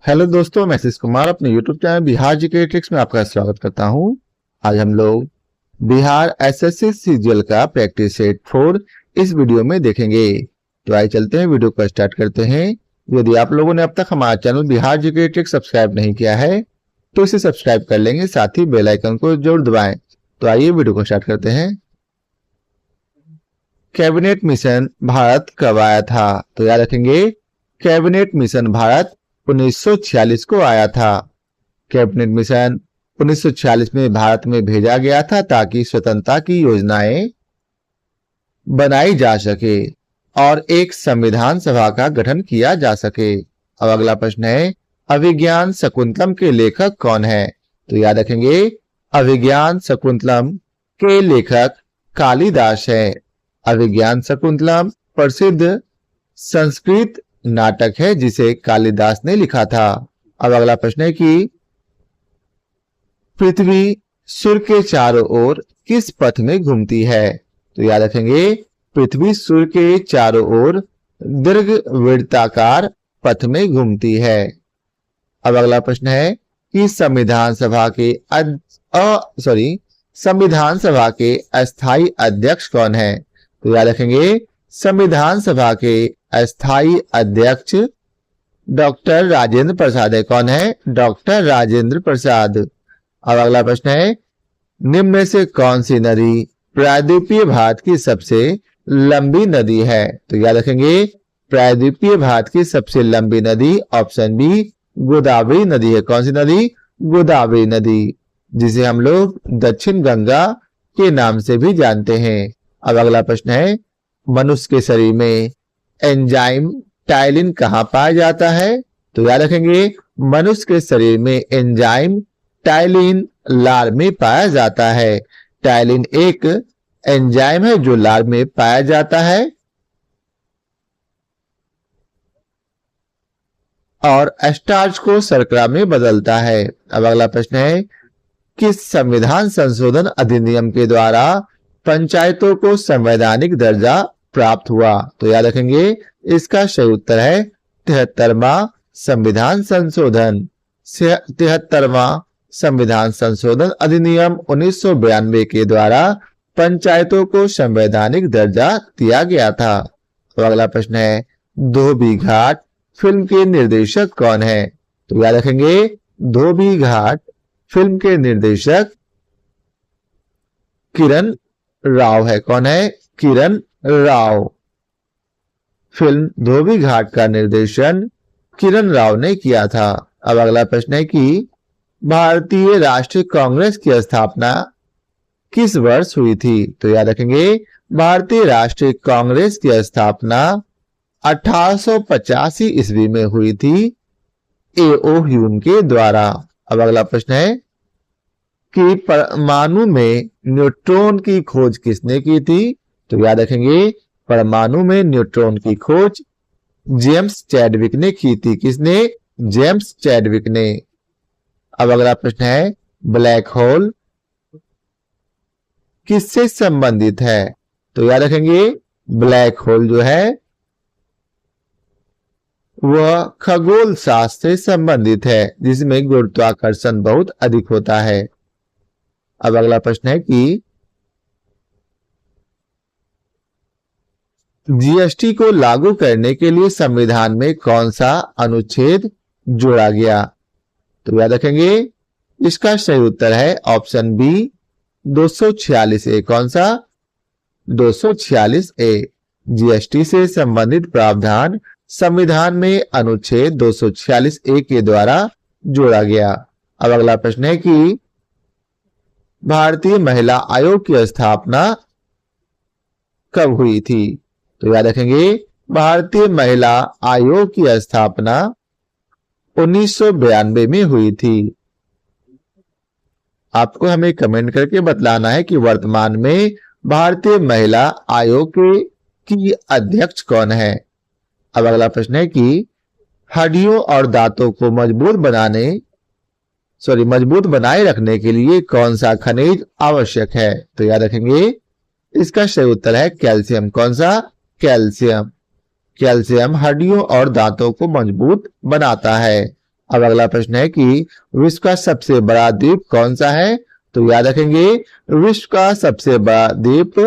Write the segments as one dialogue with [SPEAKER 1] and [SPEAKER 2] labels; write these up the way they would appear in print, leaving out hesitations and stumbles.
[SPEAKER 1] Hello दोस्तों, मैं आशीष कुमार अपने YouTube channel Bihar GK tricks में आपका स्वागत करता हूं। आज हम लोग बिहार एसएससी सीजीएल का प्रैक्टिस सेट 4 इस वीडियो में देखेंगे। तो आइए चलते हैं, वीडियो को स्टार्ट करते हैं। यदि आप लोगों ने अब तक हमारा channel Bihar GK tricks subscribe नहीं किया है तो इसे सब्सक्राइब कर लेंगे, साथ ही बेल आइकन को जरूर दबाएं। तो आइए वीडियो को स्टार्ट करते हैं। कैबिनेट मिशन भारत कब आया था? तो याद रखेंगे, कैबिनेट मिशन भारत 1946 को आया था। कैबिनेट मिशन 1946 में भारत में भेजा गया था ताकि स्वतंत्रता की योजनाएं बनाई जा सके और एक संविधान सभा का गठन किया जा सके। अब अगला प्रश्न है, अभिज्ञान शकुंतलम के लेखक कौन है? तो याद रखेंगे, अभिज्ञान शकुंतलम के लेखक कालिदास है। अभिज्ञान शकुंतलम प्रसिद्ध संस्कृत नाटक है जिसे कालिदास ने लिखा था। अब अगला प्रश्न है कि पृथ्वी सूर्य के चारों ओर किस पथ में घूमती है? तो याद रखेंगे, पृथ्वी सूर्य के चारों ओर दीर्घवृत्ताकार पथ में घूमती है। अब अगला प्रश्न है कि संविधान सभा के अस्थायी अध्यक्ष कौन है? तो याद रखेंगे, संविधान सभा के अस्थायी अध्यक्ष डॉक्टर राजेंद्र प्रसाद है। कौन है? डॉक्टर राजेंद्र प्रसाद। अब अगला प्रश्न है, निम्न में से कौन सी नदी प्रायद्वीपीय भारत की सबसे लंबी नदी है? तो याद रखेंगे, प्रायद्वीपीय भारत की सबसे लंबी नदी ऑप्शन बी गोदावरी नदी है। कौन सी नदी? गोदावरी नदी, जिसे हम लोग दक्षिण गंगा के नाम से भी जानते हैं। अब अगला प्रश्न है, मनुष्य के शरीर में एंजाइम टाइलिन कहाँ पाया जाता है? तो याद रखेंगे, मनुष्य के शरीर में एंजाइम टाइलिन लार में पाया जाता है। टाइलिन एक एंजाइम है जो लार में पाया जाता है और स्टार्च को शर्करा में बदलता है। अब अगला प्रश्न है, किस संविधान संशोधन अधिनियम के द्वारा पंचायतों को संवैधानिक दर्जा प्राप्त हुआ? तो याद रखेंगे, इसका सही उत्तर है 73वां संविधान संशोधन। 73वां संविधान संशोधन अधिनियम 1992 के द्वारा पंचायतों को संवैधानिक दर्जा दिया गया था। तो अगला प्रश्न है, धोबी घाट फिल्म के निर्देशक कौन है? तो याद रखेंगे, धोबी घाट फिल्म के निर्देशक किरण राव है। कौन है? किरण राव। फिल्म धोबी घाट का निर्देशन किरण राव ने किया था। अब अगला प्रश्न है कि भारतीय राष्ट्रीय कांग्रेस की स्थापना किस वर्ष हुई थी? तो याद रखेंगे, भारतीय राष्ट्रीय कांग्रेस की स्थापना 1885 ईस्वी में हुई थी A.O. ह्यूम के द्वारा। अब अगला प्रश्न है कि परमाणु में न्यूट्रॉन की खोज किसने की थी? तो याद रखेंगे, परमाणु में न्यूट्रॉन की खोज जेम्स चैडविक ने की थी। किसने? जेम्स चैडविक ने। अब अगला प्रश्न है, ब्लैक होल किससे संबंधित है? तो याद रखेंगे, ब्लैक होल जो है वह खगोल शास्त्र से संबंधित है जिसमें गुरुत्वाकर्षण बहुत अधिक होता है। अब अगला प्रश्न है कि जीएसटी को लागू करने के लिए संविधान में कौन सा अनुच्छेद जोड़ा गया? तो याद रखेंगे, इसका सही उत्तर है ऑप्शन बी 246A। कौन सा? 246A। जीएसटी से संबंधित प्रावधान संविधान में अनुच्छेद 246A के द्वारा जोड़ा गया। अब अगला प्रश्न है कि भारतीय महिला आयोग की स्थापना कब हुई थी? तो याद रखेंगे, भारतीय महिला आयोग की स्थापना 1992 में हुई थी। आपको हमें कमेंट करके बतलाना है कि वर्तमान में भारतीय महिला आयोग की अध्यक्ष कौन है। अब अगला प्रश्न है कि हड्डियों और दांतों को मजबूत बनाए रखने के लिए कौन सा खनिज आवश्यक है? तो याद रखेंगे, इसका सही उत्तर है कैल्शियम। कौन सा? कैल्शियम। कैल्शियम हड्डियों और दांतों को मजबूत बनाता है। अब अगला प्रश्न है कि विश्व का सबसे बड़ा द्वीप कौन सा है? तो याद रखेंगे विश्व का सबसे बड़ा द्वीप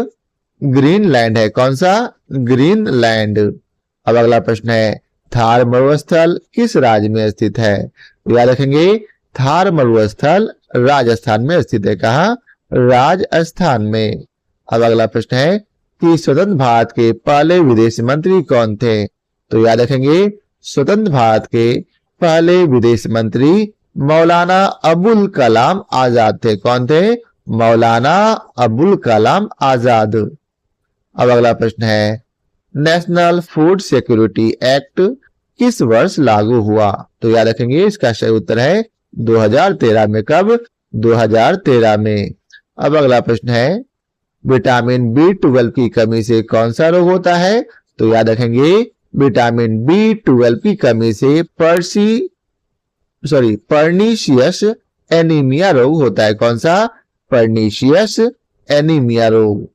[SPEAKER 1] ग्रीनलैंड है। कौन सा? ग्रीनलैंड। अब अगला प्रश्न है थार मरुस्थल किस राज्य में स्थित है? तो याद रखेंगे थार मरुस्थल राजस्थान में स्थित है। कहाँ? राजस्थान में। अब अगला प्रश्न है कि स्वतंत्र भारत के पहले विदेश मंत्री कौन थे? तो याद रखेंगे स्वतंत्र भारत के पहले विदेश मंत्री मौलाना अबुल कलाम आजाद थे। कौन थे? मौलाना अबुल कलाम आजाद। अब अगला प्रश्न है नेशनल फूड सिक्योरिटी एक्ट किस वर्ष लागू हुआ? तो याद रखेंगे इसका सही उत्तर है 2013 में। कब? 2013 में। अब अगला प्रश्न है विटामिन B12 की कमी से कौन सा रोग होता है? तो याद रखेंगे विटामिन B12 की कमी से पर्नीशियस एनीमिया रोग होता है। कौन सा? पर्नीशियस एनीमिया रोग,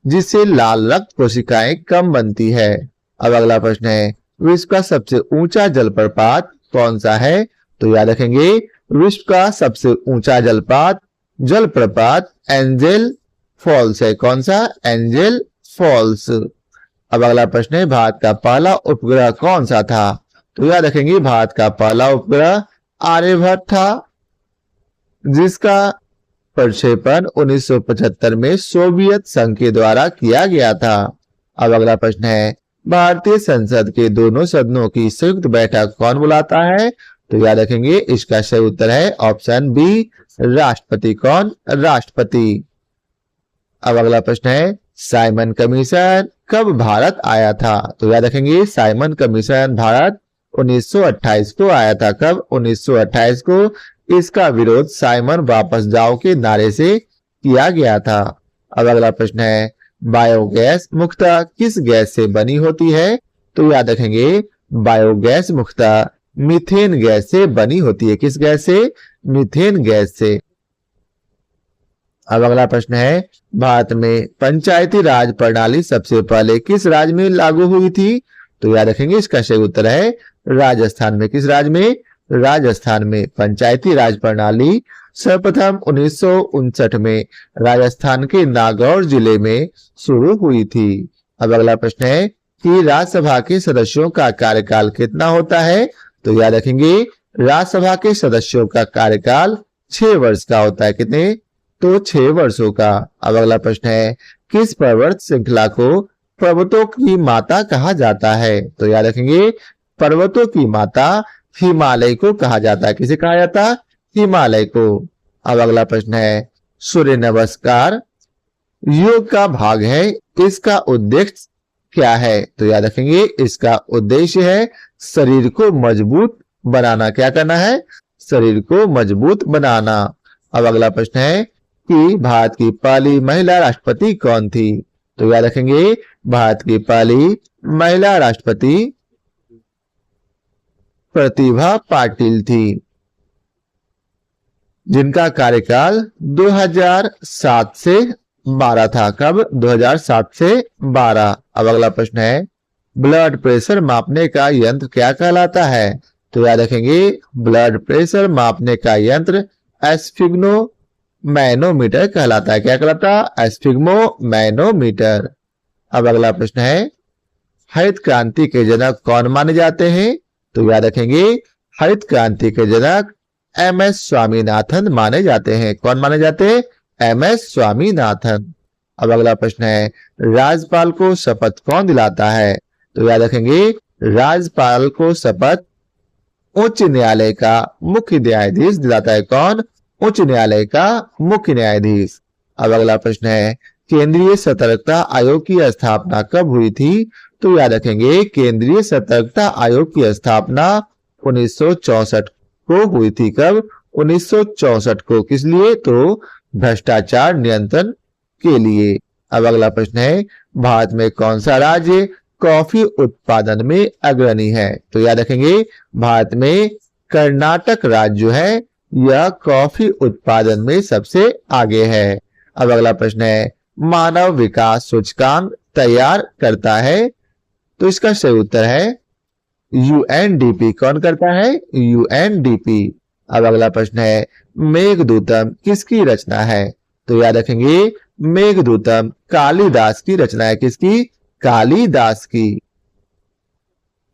[SPEAKER 1] जिससे लाल रक्त कोशिकाएं कम बनती है। अब अगला प्रश्न है विश्व का सबसे ऊंचा जलप्रपात कौन सा है? तो याद रखेंगे विश्व का सबसे ऊंचा जलप्रपात एंजल फॉल्स है। कौन सा? Angel Falls. अब अगला प्रश्न है भारत का पहला उपग्रह कौन सा था? तो याद रखेंगे भारत का पहला उपग्रह आर्यभट्ट था, जिसका प्रक्षेपण 1975 में सोवियत संघ के द्वारा किया गया था। अब अगला प्रश्न है भारतीय संसद के दोनों सदनों की संयुक्त बैठक कौन बुलाता है? तो याद रखेंगे इसका सही उत्तर है ऑप्शन बी राष्ट्रपति। कौन? राष्ट्रपति। अब अगला प्रश्न है साइमन कमीशन कब भारत आया था? तो याद रखेंगे साइमन कमीशन भारत 1928 को आया था। कब? 1928 को। इसका विरोध साइमन वापस जाओ के नारे से किया गया था। अब अगला प्रश्न है बायोगैस मुख्यतः किस गैस से बनी होती है? तो याद रखेंगे बायोगैस मुख्यतः मीथेन गैस से बनी होती है। किस गैस से? मीथेन गैस से। अब अगला प्रश्न है भारत में पंचायती राज प्रणाली सबसे पहले किस राज्य में लागू हुई थी? तो याद रखेंगे इसका सही उत्तर है राजस्थान में। किस राज्य में? राजस्थान में। पंचायती राज प्रणाली सर्वप्रथम 1959 में राजस्थान के नागौर जिले में शुरू हुई थी। अब अगला प्रश्न है कि राज्यसभा के सदस्यों का कार्यकाल कितना होता है? तो याद रखेंगे राज्यसभा के सदस्यों का कार्यकाल 6 वर्ष का होता है। कितने? तो 6 वर्षों का। अब अगला प्रश्न है किस पर्वत श्रृंखला को पर्वतों की माता कहा जाता है? तो याद रखेंगे पर्वतों की माता हिमालय को कहा जाता है। किसे कहा जाता? हिमालय को। अब अगला प्रश्न है सूर्य नमस्कार योग का भाग है, इसका उद्देश्य क्या है? तो याद रखेंगे इसका उद्देश्य है शरीर को मजबूत बनाना। क्या करना है? शरीर को मजबूत बनाना। अब अगला प्रश्न है कि भारत की पहली महिला राष्ट्रपति कौन थी? तो याद रखेंगे भारत की पहली महिला राष्ट्रपति प्रतिभा पाटिल थी, जिनका कार्यकाल 2007 से 12 था। कब? 2007 से 12। अब अगला प्रश्न है ब्लड प्रेशर मापने का यंत्र क्या कहलाता है? तो याद रखेंगे ब्लड प्रेशर मापने का यंत्र एस्फिग्मोमैनोमीटर कहलाता है। क्या कहलाता? एस्फिग्मोमैनोमीटर। अब अगला प्रश्न है हरित क्रांति के जनक कौन माने जाते हैं? तो याद रखेंगे हरित क्रांति के जनक MS स्वामीनाथन माने जाते हैं। कौन माने जाते हैं? MS स्वामीनाथन। अब अगला प्रश्न है राज्यपाल को शपथ कौन दिलाता है? तो याद रखेंगे राज्यपाल को शपथ उच्च न्यायालय का मुख्य न्यायाधीश दिलाता है। कौन? उच्च न्यायालय का मुख्य न्यायाधीश। अब अगला प्रश्न है केंद्रीय सतर्कता आयोग की स्थापना कब हुई थी? तो याद रखेंगे केंद्रीय सतर्कता आयोग की स्थापना 1964 को हुई थी। कब? 1964 को। किस लिए? तो भ्रष्टाचार नियंत्रण के लिए। अब अगला प्रश्न है भारत में कौन सा राज्य कॉफी उत्पादन में अग्रणी है? तो याद रखेंगे भारत में कर्नाटक राज्य जो है यह कॉफी उत्पादन में सबसे आगे है। अब अगला प्रश्न है मानव विकास सूचकांक तैयार करता है? तो इसका सही उत्तर है यूएनडीपी कौन करता है? यूएनडीपी। अब अगला प्रश्न है मेघदूतम किसकी रचना है? तो याद रखेंगे मेघदूतम कालिदास की रचना है। किसकी? कालिदास की।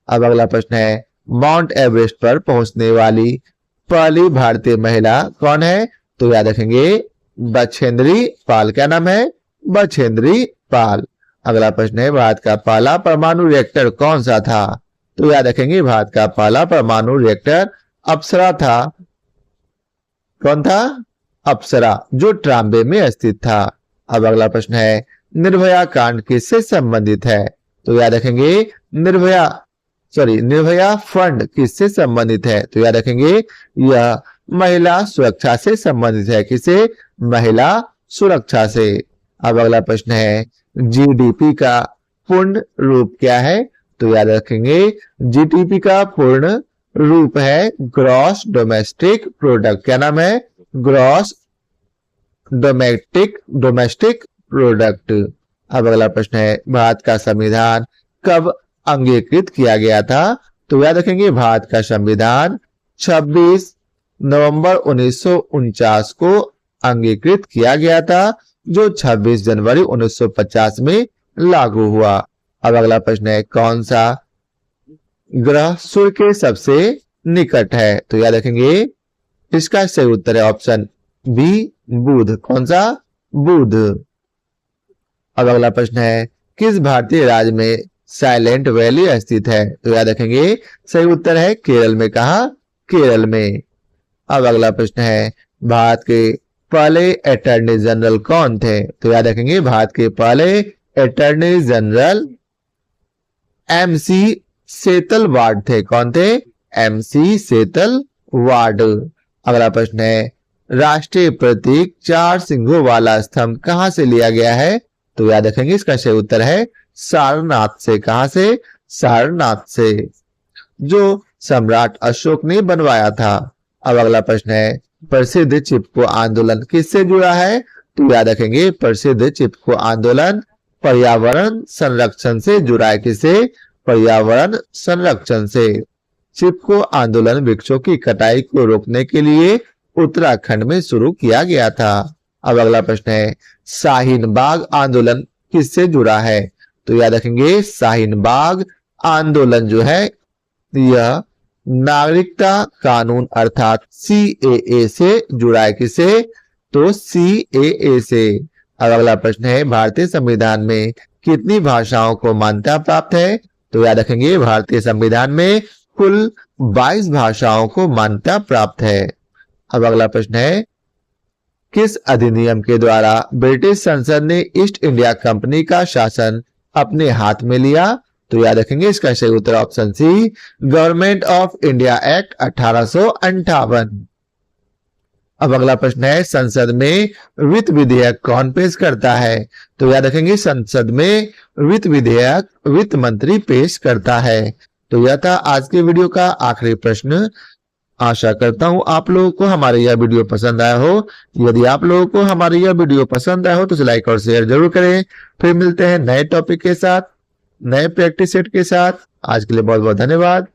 [SPEAKER 1] अब अगला प्रश्न है माउंट एवरेस्ट पर पहुंचने वाली पहली भारतीय महिला कौन है? तो याद रखेंगे बछेंद्री पाल। क्या नाम है? बछेंद्री पाल। अगला प्रश्न है भारत का पहला परमाणु रिएक्टर कौन सा था? तो याद रखेंगे भारत का पहला परमाणु रिएक्टर अप्सरा था। कौन था? अप्सरा, जो ट्राम्बे में स्थित था। अब अगला प्रश्न है निर्भया कांड किससे संबंधित है? तो याद रखेंगे निर्भया फंड किससे संबंधित है? तो याद रखेंगे यह महिला सुरक्षा से संबंधित है। किसे? महिला सुरक्षा से। अब अगला प्रश्न है जीडीपी का पूर्ण रूप क्या है? तो याद रखेंगे जीडीपी का पूर्ण रूप है ग्रॉस डोमेस्टिक प्रोडक्ट। क्या नाम है? Gross domestic product. अब अगला प्रश्न है भारत का संविधान कब अंगीकृत किया गया था? तो याद रखेंगे भारत का संविधान 26 नवंबर 1949 को अंगीकृत किया गया था, जो 26 जनवरी 1950 में लागू हुआ। अब अगला प्रश्न है कौन सा ग्रह सूर्य के सबसे निकट है? तो याद रखेंगे इसका सही उत्तर है ऑप्शन बी बुध। कौन सा? बुध। अब अगला प्रश्न है किस भारतीय राज्य में साइलेंट वैली स्थित है? तो याद रखेंगे सही उत्तर है केरल में। कहा? केरल में। अब अगला प्रश्न है भारत के पहले अटॉर्नी जनरल कौन थे? तो याद रखेंगे भारत के पहले अटॉर्नी जनरल एमसी सेतलवाड थे। कौन थे? एमसी सेतलवाड। अगला प्रश्न है राष्ट्रीय प्रतीक 4 सिंहों वाला स्तंभ कहां से लिया गया है? तो याद रखेंगे इसका सही उत्तर है सारनाथ से। कहां से? सारनाथ से, जो सम्राट अशोक ने बनवाया था। अब अगला प्रश्न है प्रसिद्ध चिपको आंदोलन किससे जुड़ा है? तो याद रखेंगे प्रसिद्ध चिपको आंदोलन पर्यावरण संरक्षण से जुड़ा है। किसे? पर्यावरण संरक्षण से। चिपको आंदोलन वृक्षों की कटाई को रोकने के लिए उत्तराखंड में शुरू किया गया था। अब अगला प्रश्न है शाहीन बाग आंदोलन किससे जुड़ा है? तो याद रखेंगे शाहीन बाग आंदोलन जो है यह नागरिकता कानून अर्थात सीएए से जुड़ा है। किसे? तो सीएए से। अब अगला प्रश्न है भारतीय संविधान में कितनी भाषाओं को मान्यता प्राप्त है? तो याद रखेंगे भारतीय संविधान में कुल 22 भाषाओं को मान्यता प्राप्त है। अब अगला प्रश्न है किस अधिनियम के द्वारा ब्रिटिश संसद ने ईस्ट इंडिया कंपनी का शासन अपने हाथ में लिया? तो याद रखेंगे इसका सही उत्तर option C government of India act 1858। अब अगला प्रश्न है संसद में वित्त विधेयक कौन पेश करता है? तो याद रखेंगे संसद में वित्त विधेयक वित्त मंत्री पेश करता है। तो यह था आज के वीडियो का आखिरी प्रश्न। आशा करता हूं आप लोगों को हमारा यह वीडियो पसंद आया हो। यदि आप लोगों को हमारा यह वीडियो पसंद आया हो तो लाइक और शेयर जरूर करें। फिर मिलते हैं नए टॉपिक के साथ, नए प्रैक्टिस सेट के साथ। आज के लिए बहुत बहुत धन्यवाद।